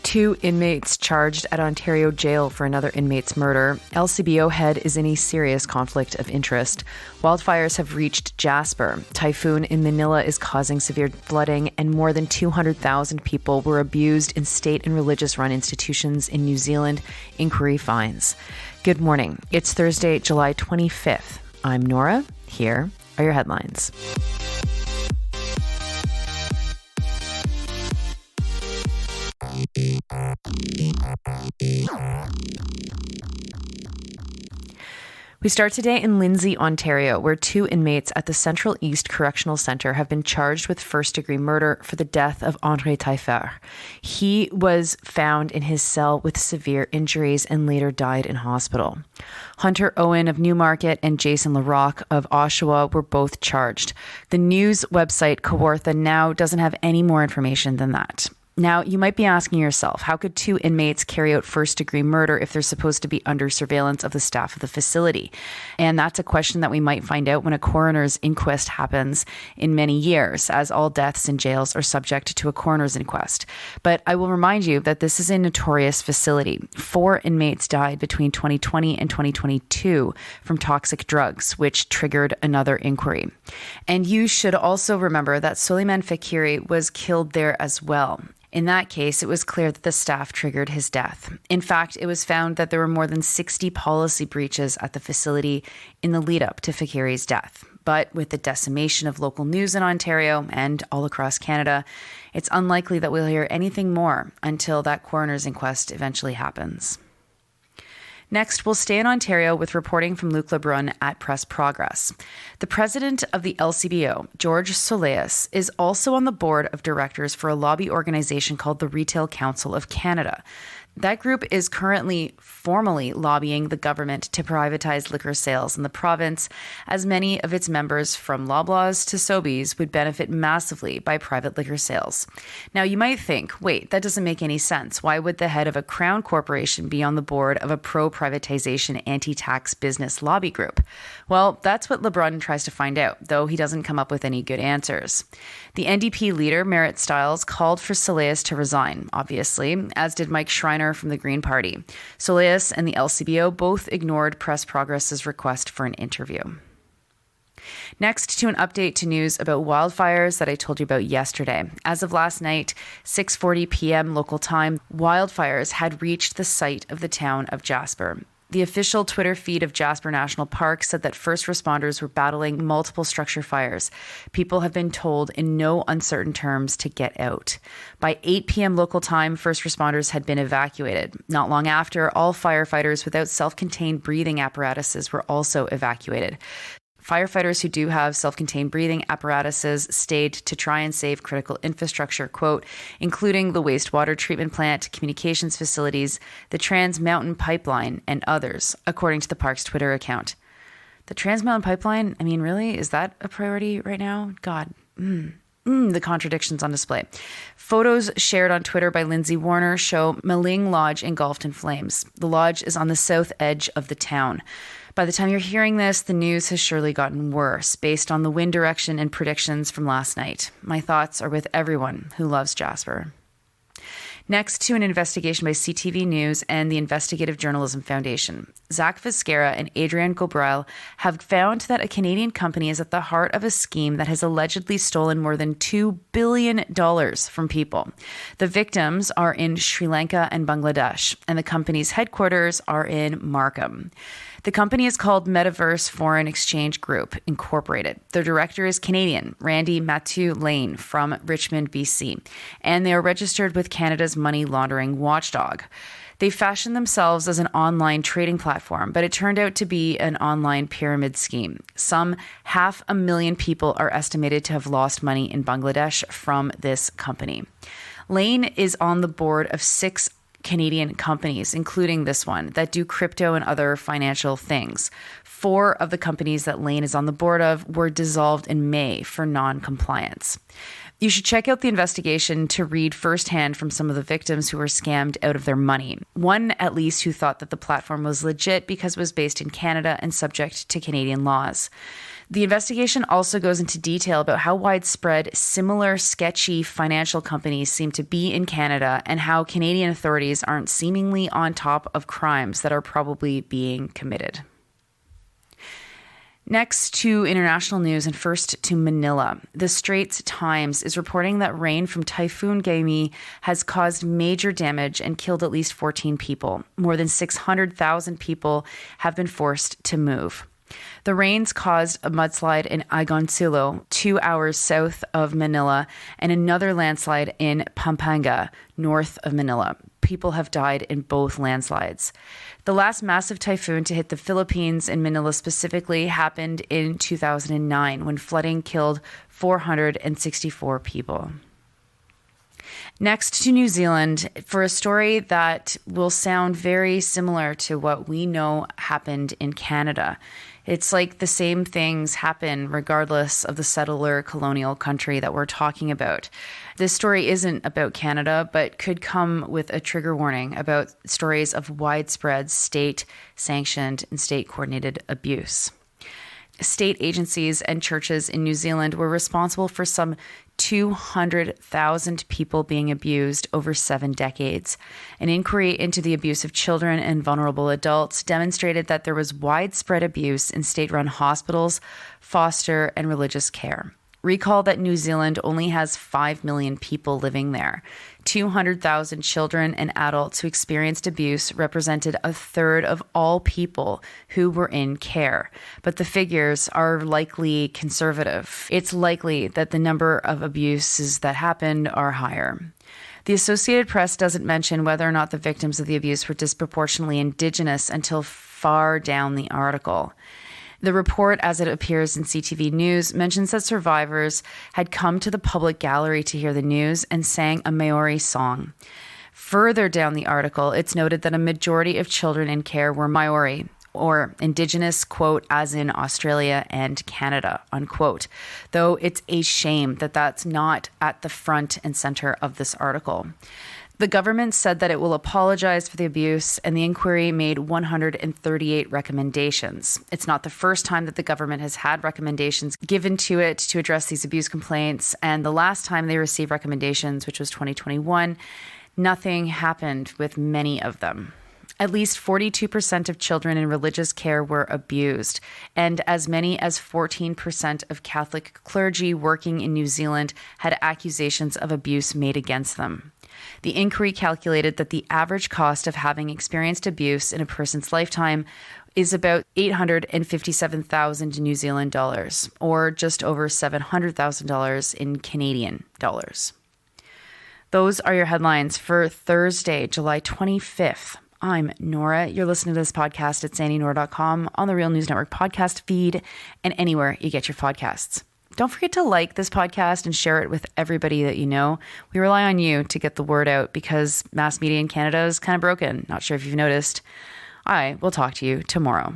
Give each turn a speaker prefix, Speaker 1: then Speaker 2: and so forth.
Speaker 1: Two inmates charged at Ontario jail for another inmate's murder. LCBO head is in a serious conflict of interest. Wildfires have reached Jasper. Typhoon in Manila is causing severe flooding, and more than 200,000 people were abused in state and religious-run institutions in New Zealand. Inquiry finds. Good morning. It's Thursday, July 25th. I'm Nora. Here are your headlines. We start today in Lindsay, Ontario, where two inmates at the Central East Correctional Centre have been charged with first-degree murder for the death of André Taillefer. He was found in his cell with severe injuries and later died in hospital. Hunter Owen of Newmarket and Jason LaRocque of Oshawa were both charged. The news website Kawartha now doesn't have any more information than that. Now, you might be asking yourself, how could two inmates carry out first-degree murder if they're supposed to be under surveillance of the staff of the facility? And that's a question that we might find out when a coroner's inquest happens in many years, as all deaths in jails are subject to a coroner's inquest. But I will remind you that this is a notorious facility. 4 inmates died between 2020 and 2022 from toxic drugs, which triggered another inquiry. And you should also remember that Suleiman Fakiri was killed there as well. In that case, it was clear that the staff triggered his death. In fact, it was found that there were more than 60 policy breaches at the facility in the lead up to Fakiri's death. But with the decimation of local news in Ontario and all across Canada, it's unlikely that we'll hear anything more until that coroner's inquest eventually happens. Next, we'll stay in Ontario with reporting from Luc Lebrun at Press Progress. The president of the LCBO, George Soleas, is also on the board of directors for a lobby organization called the Retail Council of Canada. That group is currently formally lobbying the government to privatize liquor sales in the province, as many of its members, from Loblaws to Sobeys, would benefit massively by private liquor sales. Now, you might think, wait, that doesn't make any sense. Why would the head of a crown corporation be on the board of a pro-privatization, anti-tax business lobby group? Well, that's what Lebrun tries to find out, though he doesn't come up with any good answers. The NDP leader, Merritt Stiles, called for Soleas to resign, obviously, as did Mike Schreiner from the Green Party. Soleas and the LCBO both ignored Press Progress's request for an interview. Next, to an update to news about wildfires that I told you about yesterday. As of last night, 6:40 p.m. local time, wildfires had reached the site of the town of Jasper. The official Twitter feed of Jasper National Park said that first responders were battling multiple structure fires. People have been told in no uncertain terms to get out. By 8 p.m. local time, first responders had been evacuated. Not long after, all firefighters without self-contained breathing apparatuses were also evacuated. Firefighters who do have self-contained breathing apparatuses stayed to try and save critical infrastructure, quote, including the wastewater treatment plant, communications facilities, the Trans Mountain Pipeline, and others, according to the park's Twitter account. The Trans Mountain Pipeline, I mean, really? Is that a priority right now? God, the contradictions on display. Photos shared on Twitter by Lindsay Warner show Maling Lodge engulfed in flames. The lodge is on the south edge of the town. By the time you're hearing this, the news has surely gotten worse, based on the wind direction and predictions from last night. My thoughts are with everyone who loves Jasper. Next, to an investigation by CTV News and the Investigative Journalism Foundation. Zach Viscara and Adrienne Gobrile have found that a Canadian company is at the heart of a scheme that has allegedly stolen more than $2 billion from people. The victims are in Sri Lanka and Bangladesh, and the company's headquarters are in Markham. The company is called Metaverse Foreign Exchange Group, Incorporated. Their director is Canadian, Randy Mathieu Lane from Richmond, BC, and they are registered with Canada's money laundering watchdog. They fashioned themselves as an online trading platform, but it turned out to be an online pyramid scheme. Some 500,000 people are estimated to have lost money in Bangladesh from this company. Lane is on the board of 6 Canadian companies, including this one, that do crypto and other financial things. 4 of the companies that Lane is on the board of were dissolved in May for non-compliance. You should check out the investigation to read firsthand from some of the victims who were scammed out of their money. One, at least, who thought that the platform was legit because it was based in Canada and subject to Canadian laws. The investigation also goes into detail about how widespread similar sketchy financial companies seem to be in Canada and how Canadian authorities aren't seemingly on top of crimes that are probably being committed. Next to international news and first to Manila. The Straits Times is reporting that rain from Typhoon Gaimi has caused major damage and killed at least 14 people. More than 600,000 people have been forced to move. The rains caused a mudslide in Agoncillo, 2 hours south of Manila, and another landslide in Pampanga, north of Manila. People have died in both landslides. The last massive typhoon to hit the Philippines and Manila specifically happened in 2009 when flooding killed 464 people. Next to New Zealand, for a story that will sound very similar to what we know happened in Canada. It's like the same things happen regardless of the settler colonial country that we're talking about. This story isn't about Canada, but could come with a trigger warning about stories of widespread state-sanctioned and state-coordinated abuse. State agencies and churches in New Zealand were responsible for some 200,000 people being abused over 7 decades. An inquiry into the abuse of children and vulnerable adults demonstrated that there was widespread abuse in state-run hospitals, foster, and religious care. Recall that New Zealand only has 5 million people living there. 200,000 children and adults who experienced abuse represented a third of all people who were in care. But the figures are likely conservative. It's likely that the number of abuses that happened are higher. The Associated Press doesn't mention whether or not the victims of the abuse were disproportionately Indigenous until far down the article. The report, as it appears in CTV News, mentions that survivors had come to the public gallery to hear the news and sang a Maori song. Further down the article, it's noted that a majority of children in care were Maori, or Indigenous, quote, as in Australia and Canada, unquote. Though it's a shame that that's not at the front and center of this article. The government said that it will apologize for the abuse, and the inquiry made 138 recommendations. It's not the first time that the government has had recommendations given to it to address these abuse complaints, and the last time they received recommendations, which was 2021, nothing happened with many of them. At least 42% of children in religious care were abused, and as many as 14% of Catholic clergy working in New Zealand had accusations of abuse made against them. The inquiry calculated that the average cost of having experienced abuse in a person's lifetime is about 857,000 New Zealand dollars, or just over $700,000 in Canadian dollars. Those are your headlines for Thursday, July 25th. I'm Nora. You're listening to this podcast at sandynora.com, on the Real News Network podcast feed, and anywhere you get your podcasts. Don't forget to like this podcast and share it with everybody that you know. We rely on you to get the word out because mass media in Canada is kind of broken. Not sure if you've noticed. I will talk to you tomorrow.